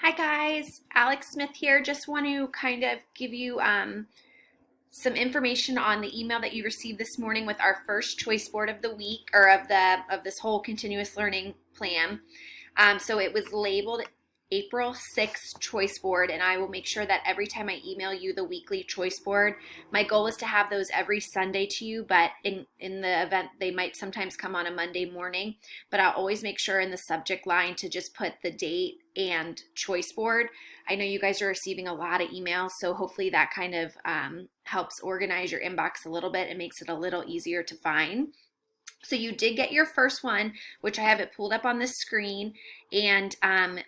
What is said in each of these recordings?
Hi guys, Alex Smith here. Just want to kind of give you some information on the email that you received this morning with our first choice board of the week or of this whole continuous learning plan. So it was labeled April 6th choice board, and I will make sure that every time I email you the weekly choice board, my goal is to have those every Sunday to you, but in the event they might sometimes come on a Monday morning, but I'll always make sure in the subject line to just put the date and choice board. I know you guys are receiving a lot of emails, so hopefully that kind of helps organize your inbox a little bit and makes it a little easier to find. So you did get your first one, which I have it pulled up on the screen, and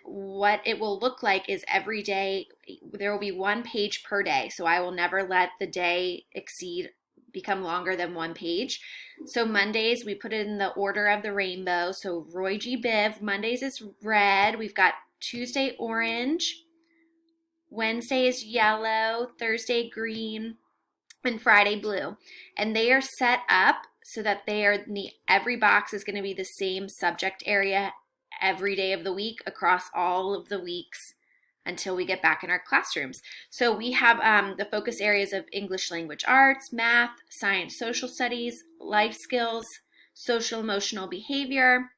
what it will look like is every day there will be one page per day. So I will never let the day become longer than one page. So Mondays, we put it in the order of the rainbow. So Roy G. Biv, Mondays is red. We've got Tuesday orange, Wednesday is yellow, Thursday green, and Friday blue. And they are set up so that every box is going to be the same subject area every day of the week across all of the weeks until we get back in our classrooms. So we have the focus areas of English language arts, math, science, social studies, life skills, social emotional behavior,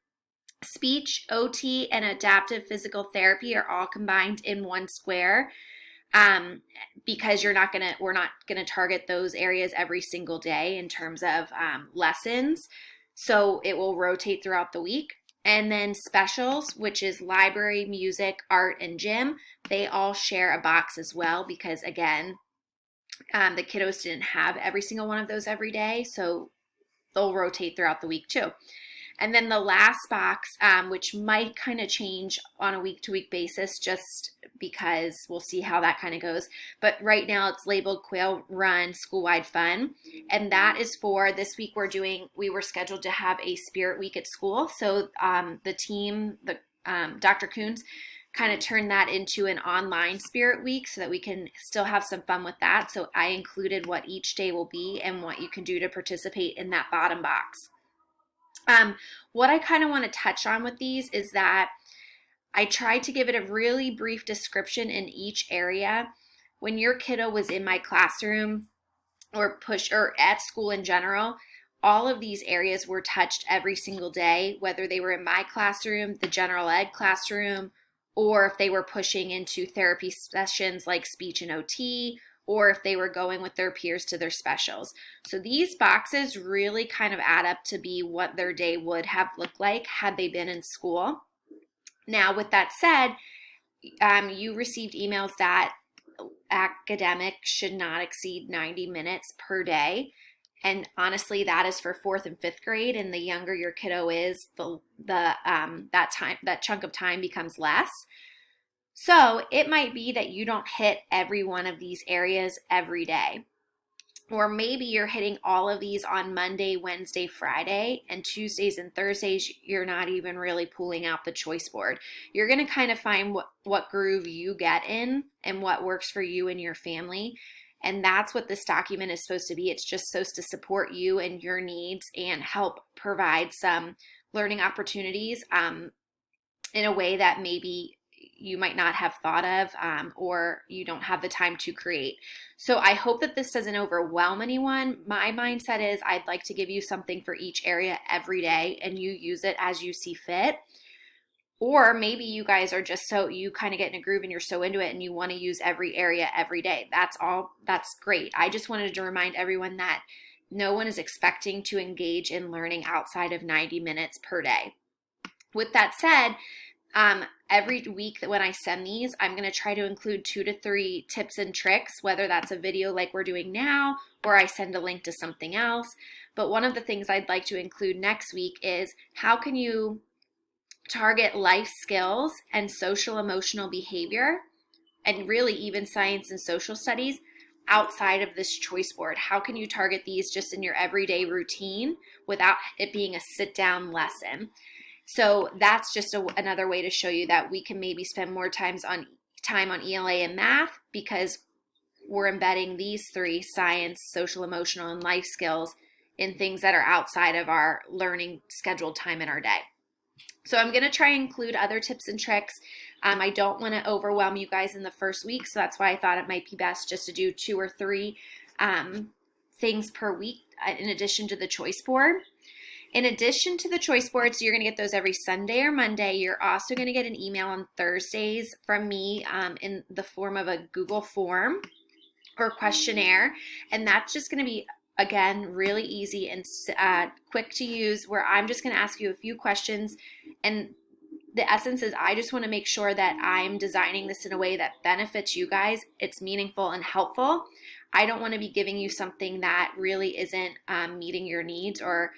speech, OT, and adaptive physical therapy are all combined in one square. Because we're not gonna target those areas every single day in terms of lessons. So it will rotate throughout the week. And then specials, which is library, music, art, and gym, they all share a box as well because, again, the kiddos didn't have every single one of those every day, so they'll rotate throughout the week too. And then the last box, which might kind of change on a week-to-week basis just because we'll see how that kind of goes. But right now it's labeled Quail Run School-Wide Fun. And that is for this week we were scheduled to have a spirit week at school. So the team, Dr. Coons, kind of turned that into an online spirit week so that we can still have some fun with that. So I included what each day will be and what you can do to participate in that bottom box. What I kind of want to touch on with these is that I tried to give it a really brief description in each area. When your kiddo was in my classroom or at school in general, all of these areas were touched every single day, whether they were in my classroom, the general ed classroom, or if they were pushing into therapy sessions like speech and OT, or if they were going with their peers to their specials. So these boxes really kind of add up to be what their day would have looked like had they been in school. Now, with that said, you received emails that academics should not exceed 90 minutes per day. And honestly, that is for 4th and 5th grade. And the younger your kiddo is, that chunk of time becomes less. So it might be that you don't hit every one of these areas every day. Or maybe you're hitting all of these on Monday, Wednesday, Friday, and Tuesdays and Thursdays, you're not even really pulling out the choice board. You're going to kind of find what groove you get in and what works for you and your family. And that's what this document is supposed to be. It's just supposed to support you and your needs and help provide some learning opportunities in a way that maybe you might not have thought of or you don't have the time to create. So I hope that this doesn't overwhelm anyone. My mindset is I'd like to give you something for each area every day and you use it as you see fit. Or maybe you guys are just you kind of get in a groove and you're so into it and you want to use every area every day. That's great. I just wanted to remind everyone that no one is expecting to engage in learning outside of 90 minutes per day. With that said, every week that when I send these, I'm going to try to include 2 to 3 tips and tricks, whether that's a video like we're doing now, or I send a link to something else. But one of the things I'd like to include next week is how can you target life skills and social emotional behavior, and really even science and social studies outside of this choice board? How can you target these just in your everyday routine without it being a sit-down lesson? So that's just another way to show you that we can maybe spend more time on ELA and math because we're embedding these 3, science, social, emotional, and life skills, in things that are outside of our learning scheduled time in our day. So I'm going to try and include other tips and tricks I don't want to overwhelm you guys in the first week, so that's why I thought it might be best just to do 2 or 3 things per week in addition to the choice board. In addition to the choice boards, you're going to get those every Sunday or Monday. You're also going to get an email on Thursdays from me in the form of a Google form or questionnaire. And that's just going to be, again, really easy and quick to use, where I'm just going to ask you a few questions. And the essence is I just want to make sure that I'm designing this in a way that benefits you guys. It's meaningful and helpful. I don't want to be giving you something that really isn't meeting your needs or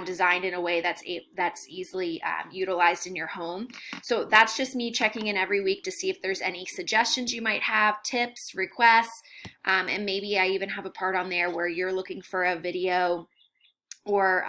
designed in a way that's easily utilized in your home. So that's just me checking in every week to see if there's any suggestions you might have, tips, requests, and maybe I even have a part on there where you're looking for a video or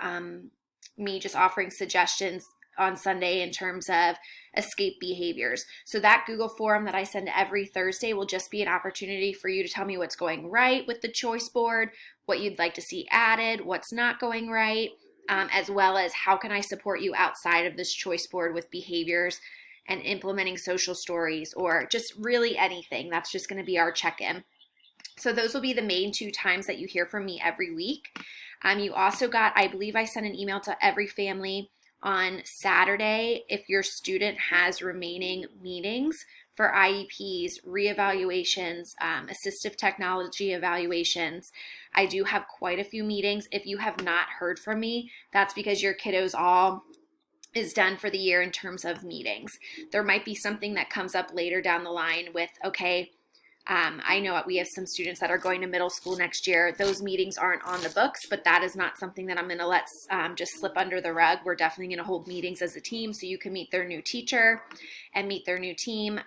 me just offering suggestions on Sunday in terms of escape behaviors. So that Google form that I send every Thursday will just be an opportunity for you to tell me what's going right with the choice board, what you'd like to see added, what's not going right, as well as how can I support you outside of this choice board with behaviors and implementing social stories or just really anything. That's just going to be our check-in. So those will be the main 2 times that you hear from me every week. You also got, I believe I sent an email to every family on Saturday if your student has remaining meetings for IEPs, reevaluations, assistive technology evaluations. I do have quite a few meetings. If you have not heard from me, that's because your kiddos all is done for the year in terms of meetings. There might be something that comes up later down the line with, okay, I know we have some students that are going to middle school next year. Those meetings aren't on the books, but that is not something that I'm going to let just slip under the rug. We're definitely going to hold meetings as a team so you can meet their new teacher and meet their new team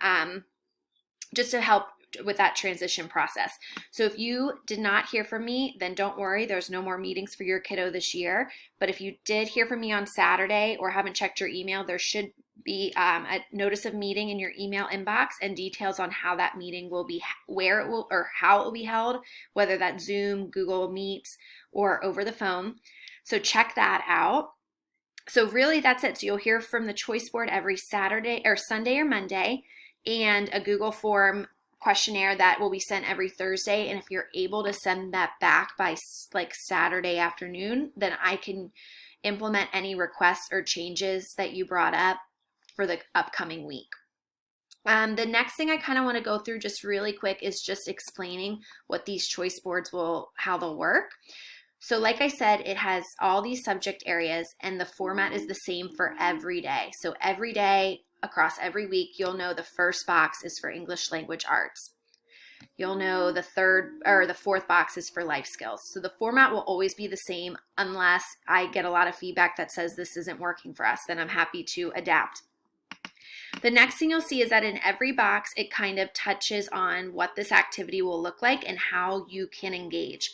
just to help with that transition process. So if you did not hear from me, then don't worry. There's no more meetings for your kiddo this year. But if you did hear from me on Saturday or haven't checked your email, there should be a notice of meeting in your email inbox and details on how that meeting will be, where it will, or how it will be held, whether that's Zoom, Google Meets, or over the phone. So check that out. So really that's it. So you'll hear from the choice board every Saturday or Sunday or Monday, and a Google form questionnaire that will be sent every Thursday. And if you're able to send that back by like Saturday afternoon, then I can implement any requests or changes that you brought up for the upcoming week. The next thing I kind of want to go through just really quick is just explaining what these choice boards how they'll work. So like I said, it has all these subject areas and the format is the same for every day. So every day across every week, you'll know the first box is for English language arts. You'll know the third or the fourth box is for life skills. So the format will always be the same unless I get a lot of feedback that says this isn't working for us, then I'm happy to adapt. The next thing you'll see is that in every box, it kind of touches on what this activity will look like and how you can engage.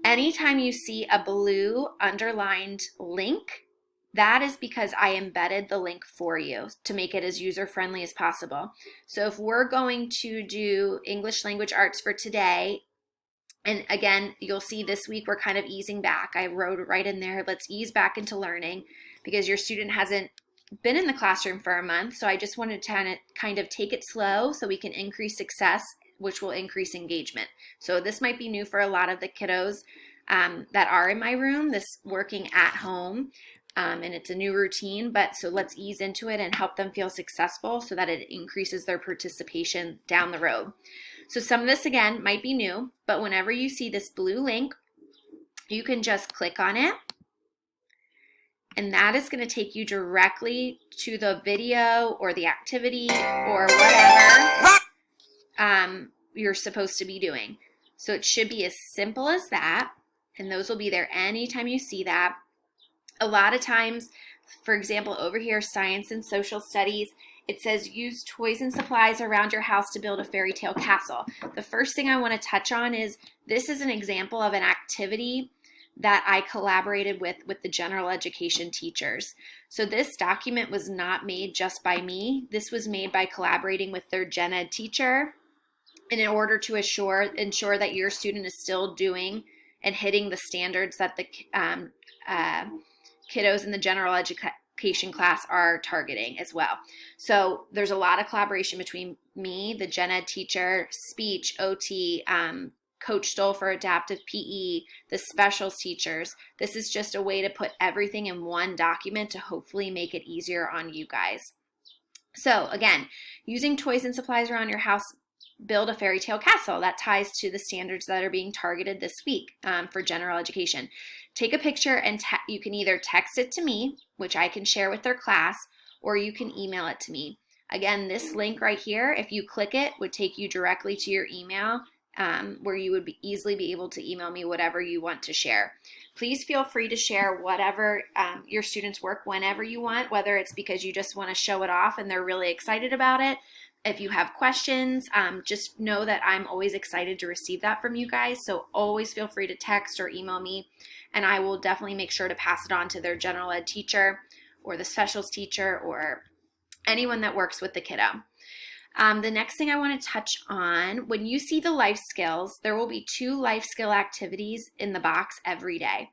Anytime you see a blue underlined link, that is because I embedded the link for you to make it as user-friendly as possible. So if we're going to do English language arts for today, and again, you'll see this week we're kind of easing back. I wrote right in there, let's ease back into learning because your student hasn't been in the classroom for a month. So I just wanted to kind of take it slow so we can increase success, which will increase engagement. So this might be new for a lot of the kiddos that are in my room, this working at home. And it's a new routine, but so let's ease into it and help them feel successful so that it increases their participation down the road. So some of this, again, might be new, but whenever you see this blue link, you can just click on it, and that is going to take you directly to the video or the activity or whatever you're supposed to be doing. So it should be as simple as that, and those will be there anytime you see that. A lot of times, for example, over here, science and social studies, it says use toys and supplies around your house to build a fairy tale castle. The first thing I want to touch on is this is an example of an activity that I collaborated with the general education teachers. So this document was not made just by me. This was made by collaborating with their gen ed teacher, and in order to ensure that your student is still doing and hitting the standards that the kiddos in the general education class are targeting as well. So there's a lot of collaboration between me, the gen ed teacher, speech, OT, Coach Stoll for adaptive PE, the specials teachers. This is just a way to put everything in one document to hopefully make it easier on you guys. So again, using toys and supplies around your house, build a fairy tale castle. That ties to the standards that are being targeted this week for general education. Take a picture and you can either text it to me, which I can share with their class, or you can email it to me. Again, this link right here, if you click it, would take you directly to your email where you would easily be able to email me whatever you want to share. Please feel free to share whatever your students' work whenever you want, whether it's because you just want to show it off and they're really excited about it. If you have questions, just know that I'm always excited to receive that from you guys. So always feel free to text or email me, and I will definitely make sure to pass it on to their general ed teacher or the specials teacher or anyone that works with the kiddo. The next thing I want to touch on, when you see the life skills, there will be 2 life skill activities in the box every day.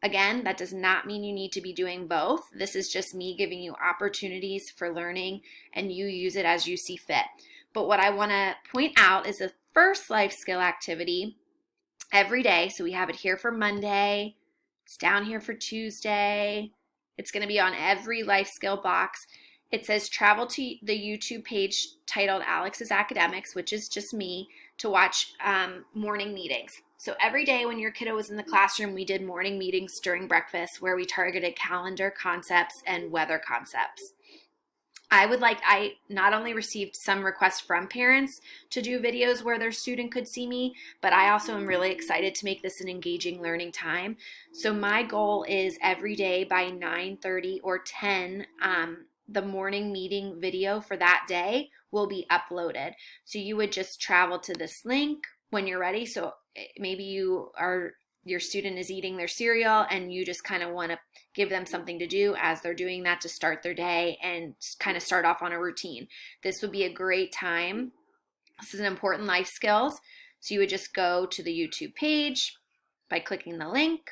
Again, that does not mean you need to be doing both. This is just me giving you opportunities for learning, and you use it as you see fit. But what I want to point out is the first life skill activity every day. So we have it here for Monday. It's down here for Tuesday. It's going to be on every life skill box. It says travel to the YouTube page titled Alex's Academics, which is just me, to watch morning meetings. So every day when your kiddo was in the classroom, we did morning meetings during breakfast where we targeted calendar concepts and weather concepts. I not only received some requests from parents to do videos where their student could see me, but I also am really excited to make this an engaging learning time. So my goal is every day by 9:30 or 10, the morning meeting video for that day will be uploaded. So you would just travel to this link when you're ready. So maybe your student is eating their cereal and you just kind of want to give them something to do as they're doing that to start their day and kind of start off on a routine. This would be a great time. This is an important life skills. So you would just go to the YouTube page by clicking the link.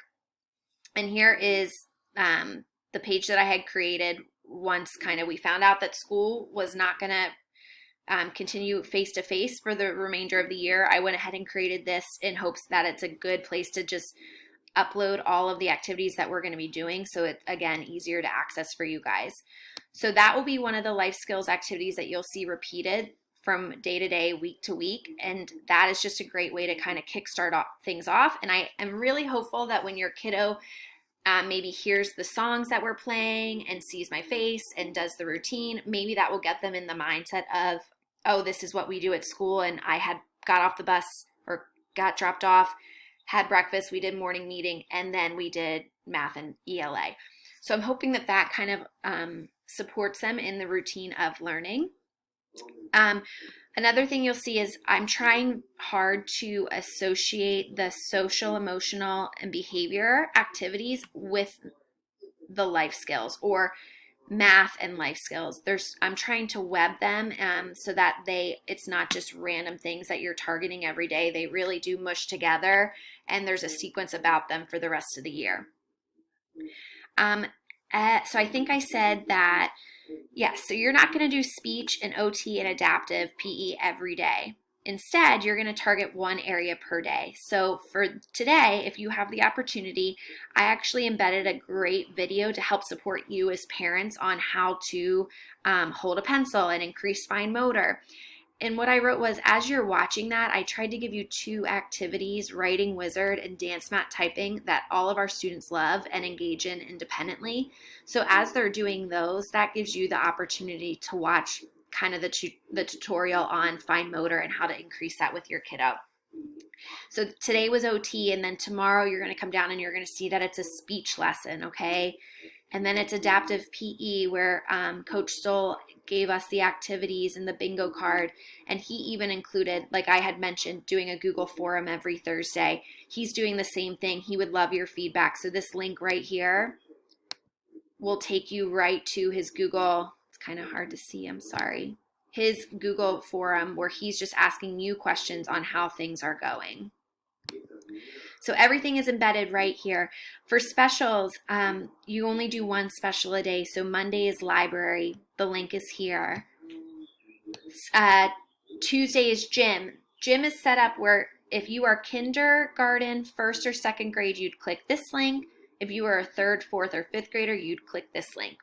And here is the page that I had created once we found out that school was not going to continue face-to-face for the remainder of the year. I went ahead and created this in hopes that it's a good place to just upload all of the activities that we're going to be doing. So it's, again, easier to access for you guys. So that will be one of the life skills activities that you'll see repeated from day to day, week to week. And that is just a great way to kind of kickstart things off. And I am really hopeful that when your kiddo maybe hears the songs that we're playing and sees my face and does the routine, maybe that will get them in the mindset of, oh, this is what we do at school. And I had got off the bus or got dropped off, had breakfast, we did morning meeting, and then we did math and ELA. So I'm hoping that that kind of supports them in the routine of learning. Another thing you'll see is I'm trying hard to associate the social, emotional, and behavior activities with the life skills, or math and life skills. I'm trying to web them so that it's not just random things that you're targeting every day. They really do mush together, and there's a sequence about them for the rest of the year. So I think I said that, yes, so you're not going to do speech and OT and adaptive PE every day. Instead, you're going to target one area per day. So for today, if you have the opportunity, I actually embedded a great video to help support you as parents on how to hold a pencil and increase fine motor. And what I wrote was, as you're watching that, I tried to give you 2 activities, Writing Wizard and Dance Mat Typing, that all of our students love and engage in independently. So as they're doing those, that gives you the opportunity to watch kind of the tutorial on fine motor and how to increase that with your kiddo. So today was OT, and then tomorrow you're going to come down and you're going to see that it's a speech lesson, okay? And then it's adaptive PE, where Coach Stoll gave us the activities and the bingo card, and he even included, like I had mentioned, doing a Google forum every Thursday. He's doing the same thing. He would love your feedback. So this link right here will take you right to his Google, it's kind of hard to see, I'm sorry, his Google forum where he's just asking you questions on how things are going. So everything is embedded right here. For specials, you only do one special a day. So Monday is library. The link is here. Tuesday is gym. Gym is set up where if you are kindergarten, first or second grade, you'd click this link. If you are a third, fourth, or fifth grader, you'd click this link.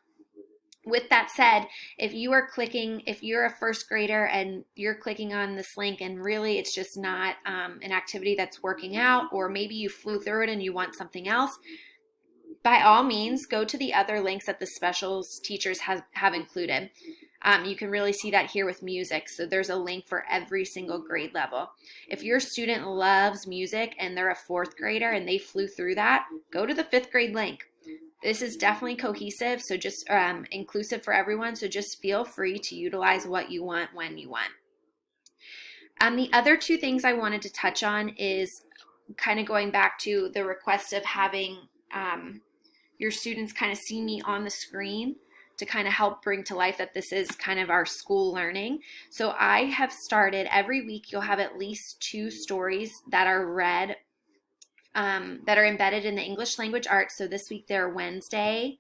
With that said, if you're a first grader and you're clicking on this link and really it's just not an activity that's working out, or maybe you flew through it and you want something else, by all means, go to the other links that the specials teachers have included. You can really see that here with music. So there's a link for every single grade level. If your student loves music and they're a fourth grader and they flew through that, go to the fifth grade link. This is definitely cohesive, so just inclusive for everyone. So just feel free to utilize what you want when you want. The other two things I wanted to touch on is kind of going back to the request of having your students kind of see me on the screen to kind of help bring to life that this is kind of our school learning. So I have started every week, you'll have at least 2 stories that are read, that are embedded in the English language arts. So this week they're Wednesday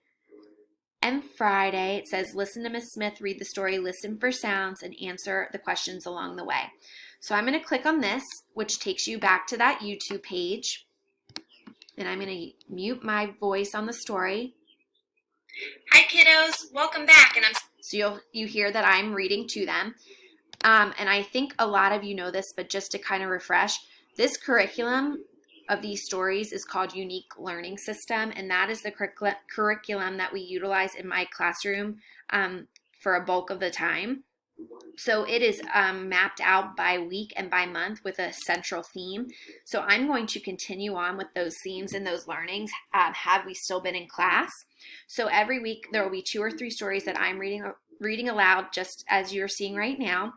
and Friday. It says, listen to Miss Smith, read the story, listen for sounds, and answer the questions along the way. So I'm going to click on this, which takes you back to that YouTube page. And I'm going to mute my voice on the story. Hi kiddos, welcome back. And so you hear that I'm reading to them. And I think a lot of you know this, but just to kind of refresh, this curriculum of these stories is called Unique Learning System, and that is the curriculum that we utilize in my classroom for a bulk of the time. So it is mapped out by week and by month with a central theme. So I'm going to continue on with those themes and those learnings had we still been in class. So every week there will be 2 or 3 stories that I'm reading aloud, just as you're seeing right now.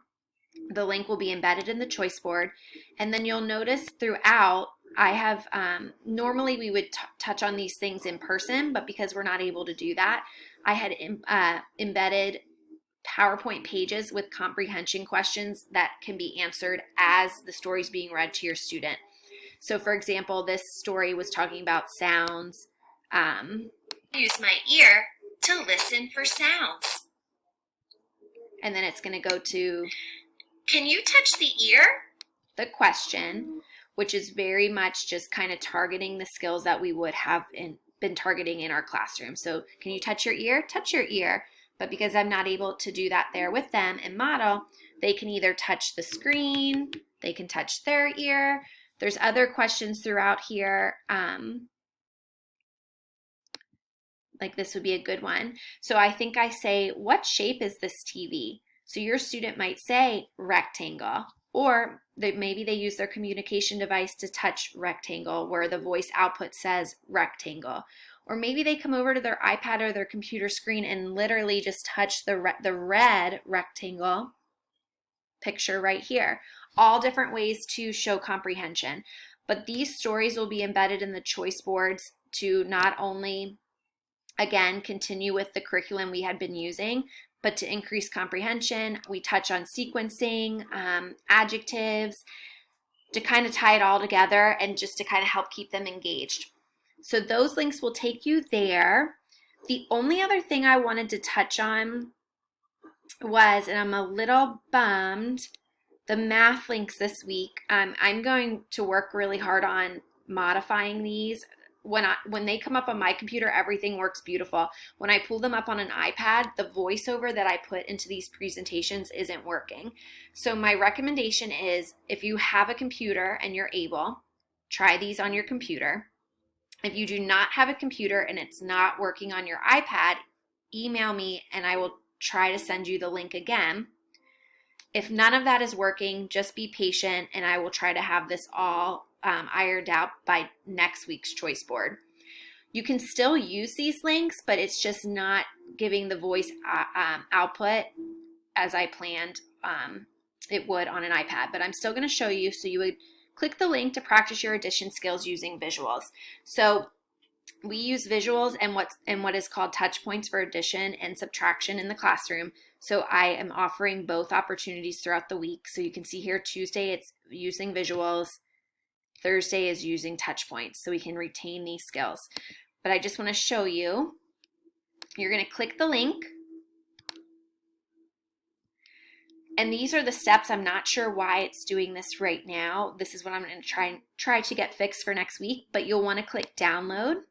The link will be embedded in the choice board. And then you'll notice throughout, I have, normally we would touch on these things in person, but because we're not able to do that, I had embedded PowerPoint pages with comprehension questions that can be answered as the story is being read to your student. So for example, this story was talking about sounds. Use my ear to listen for sounds. And then it's going to go to, can you touch the ear? The question, which is very much just kind of targeting the skills that we would have been targeting in our classroom. So can you touch your ear? Touch your ear. But because I'm not able to do that there with them in model, they can either touch the screen, they can touch their ear. There's other questions throughout here. Like this would be a good one. So I think I say, what shape is this TV? So your student might say rectangle, or maybe they use their communication device to touch rectangle where the voice output says rectangle. Or maybe they come over to their iPad or their computer screen and literally just touch the red rectangle picture right here. All different ways to show comprehension. But these stories will be embedded in the choice boards to not only, again, continue with the curriculum we had been using, but to increase comprehension. We touch on sequencing, adjectives, to kind of tie it all together and just to kind of help keep them engaged. So those links will take you there. The only other thing I wanted to touch on was, and I'm a little bummed, the math links this week. I'm going to work really hard on modifying these. When they come up on my computer, everything works beautiful. When I pull them up on an iPad, the voiceover that I put into these presentations isn't working. So my recommendation is, if you have a computer and you're able, try these on your computer. If you do not have a computer and it's not working on your iPad, email me and I will try to send you the link again. If none of that is working, just be patient and I will try to have this all ironed out by next week's choice board. You can still use these links, but it's just not giving the voice output as I planned it would on an iPad. But I'm still going to show you, so you would click the link to practice your addition skills using visuals. So we use visuals and what is called touch points for addition and subtraction in the classroom. So I am offering both opportunities throughout the week. So you can see here Tuesday it's using visuals, Thursday is using touch points so we can retain these skills. But I just want to show you. You're going to click the link. And these are the steps. I'm not sure why it's doing this right now. This is what I'm going to try to get fixed for next week. But you'll want to click download.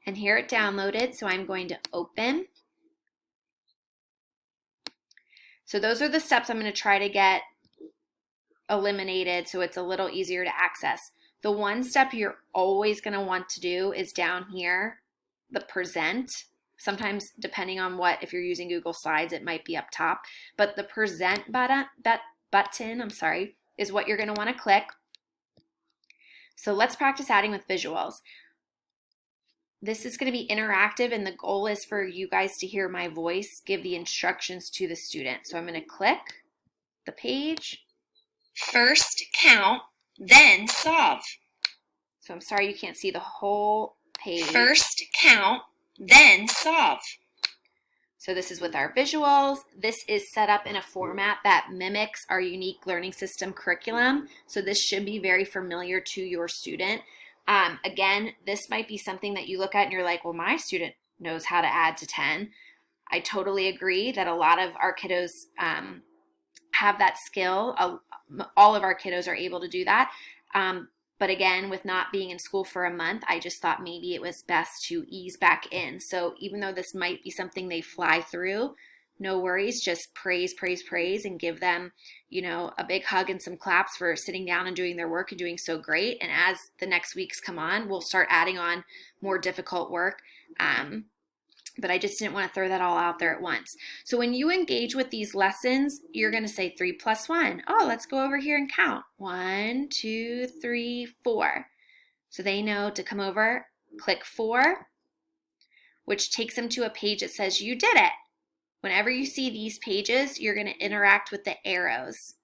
And here it downloaded, so I'm going to open. So those are the steps I'm going to try to get eliminated so it's a little easier to access. The one step you're always going to want to do is down here, the present. Sometimes depending on if you're using Google Slides, it might be up top. But the present button, is what you're going to want to click. So let's practice adding with visuals. This is going to be interactive, and the goal is for you guys to hear my voice give the instructions to the student. So I'm going to click the page. First count, then solve. So I'm sorry you can't see the whole page. First count, then solve. So this is with our visuals. This is set up in a format that mimics our unique learning system curriculum. So this should be very familiar to your student. Again, this might be something that you look at and you're like, well, my student knows how to add to 10. I totally agree that a lot of our kiddos have that skill. All of our kiddos are able to do that. But again, with not being in school for a month, I just thought maybe it was best to ease back in. So even though this might be something they fly through, no worries, just praise, praise, praise, and give them, a big hug and some claps for sitting down and doing their work and doing so great. And as the next weeks come on, we'll start adding on more difficult work. But I just didn't want to throw that all out there at once. So when you engage with these lessons, you're going to say 3 plus 1. Oh, let's go over here and count. 1, 2, 3, 4. So they know to come over, click 4, which takes them to a page that says you did it. Whenever you see these pages, you're going to interact with the arrows.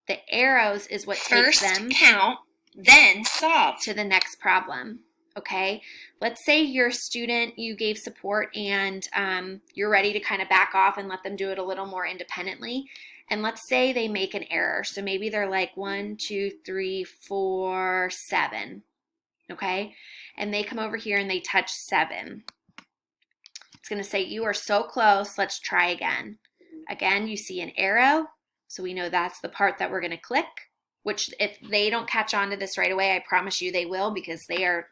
The arrows is what takes them First count, then solve to the next problem. Okay, let's say your student, you gave support and you're ready to kind of back off and let them do it a little more independently. And let's say they make an error. So maybe they're like 1, 2, 3, 4, 7. Okay, and they come over here and they touch 7. It's going to say, you are so close, let's try again. Again, you see an arrow, so we know that's the part that we're going to click, which if they don't catch on to this right away, I promise you they will, because they are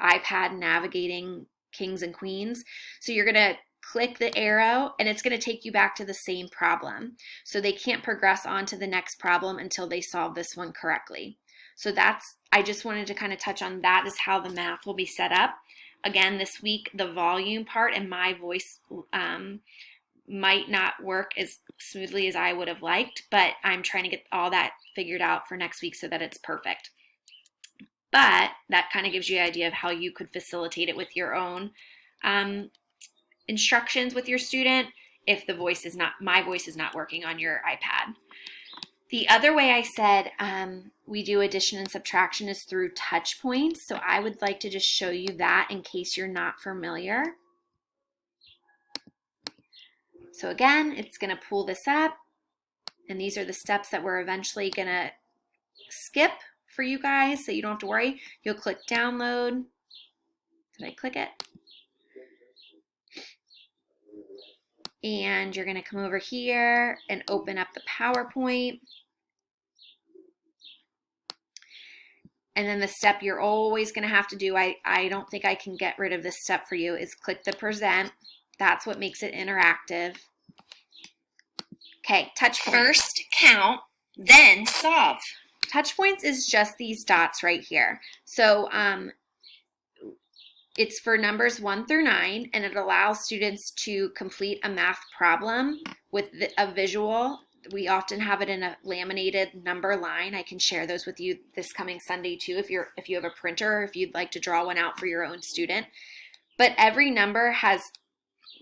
iPad navigating kings and queens. So you're going to click the arrow, and it's going to take you back to the same problem. So they can't progress on to the next problem until they solve this one correctly. So I just wanted to kind of touch on that is how the math will be set up. Again, this week, the volume part and my voice might not work as smoothly as I would have liked, but I'm trying to get all that figured out for next week so that it's perfect. But that kind of gives you an idea of how you could facilitate it with your own instructions with your student if my voice is not working on your iPad. The other way I said we do addition and subtraction is through touch points. So I would like to just show you that in case you're not familiar. So again, it's going to pull this up. And these are the steps that we're eventually going to skip for you guys so you don't have to worry. You'll click download. Did I click it? And you're going to come over here and open up the PowerPoint. And then the step you're always going to have to do, I don't think I can get rid of this step for you, is click the present. That's what makes it interactive. Okay, touch points. First count, then solve. Touch points is just these dots right here. So it's for numbers 1 through 9, and it allows students to complete a math problem with a visual. We often have it in a laminated number line. I can share those with you this coming Sunday too if you have a printer or if you'd like to draw one out for your own student. But every number has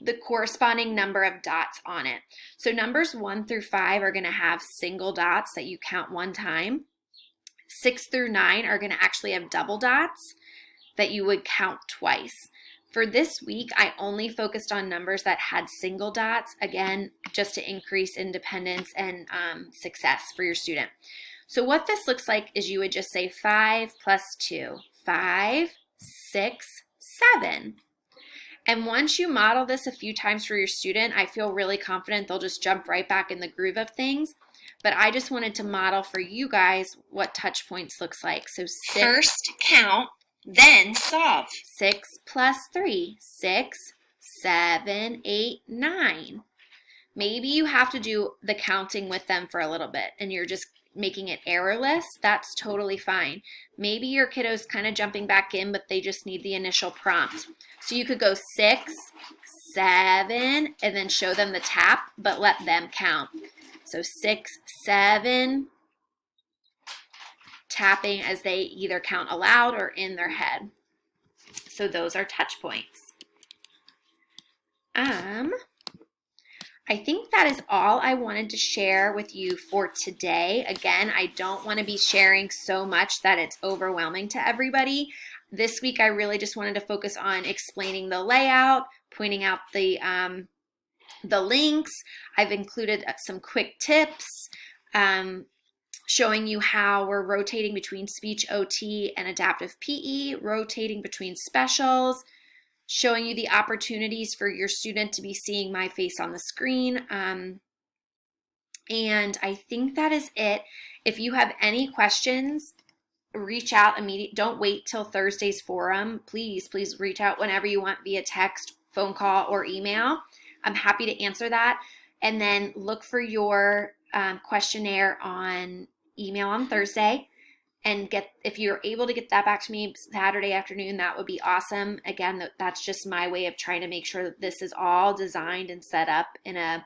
the corresponding number of dots on it. So numbers 1 through 5 are going to have single dots that you count one time. 6 through 9 are going to actually have double dots that you would count twice. For this week, I only focused on numbers that had single dots, again, just to increase independence and success for your student. So what this looks like is you would just say 5 plus 2, 5, 6, 7. And once you model this a few times for your student, I feel really confident they'll just jump right back in the groove of things. But I just wanted to model for you guys what touch points looks like. So First count, then solve. 6 plus 3, 6, 7, 8, 9. Maybe you have to do the counting with them for a little bit and you're just making it errorless. That's totally fine. Maybe your kiddo's kind of jumping back in, but they just need the initial prompt. So you could go 6, 7, and then show them the tap, but let them count. So 6, 7, tapping as they either count aloud or in their head. So those are touch points. I think that is all I wanted to share with you for today. Again, I don't want to be sharing so much that it's overwhelming to everybody. This week, I really just wanted to focus on explaining the layout, pointing out the links. I've included some quick tips, showing you how we're rotating between speech OT and adaptive PE, rotating between specials, showing you the opportunities for your student to be seeing my face on the screen. And I think that is it. If you have any questions, reach out immediately. Don't wait till Thursday's forum. Please reach out whenever you want via text, phone call, or email. I'm happy to answer that. And then look for your questionnaire on email on Thursday. And if you're able to get that back to me Saturday afternoon, that would be awesome. Again, that's just my way of trying to make sure that this is all designed and set up in a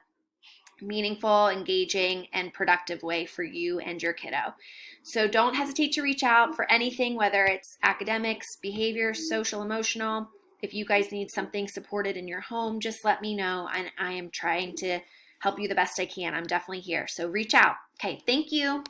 meaningful, engaging, and productive way for you and your kiddo. So don't hesitate to reach out for anything, whether it's academics, behavior, social, emotional. If you guys need something supported in your home, just let me know. And I am trying to help you the best I can. I'm definitely here. So reach out. Okay, thank you.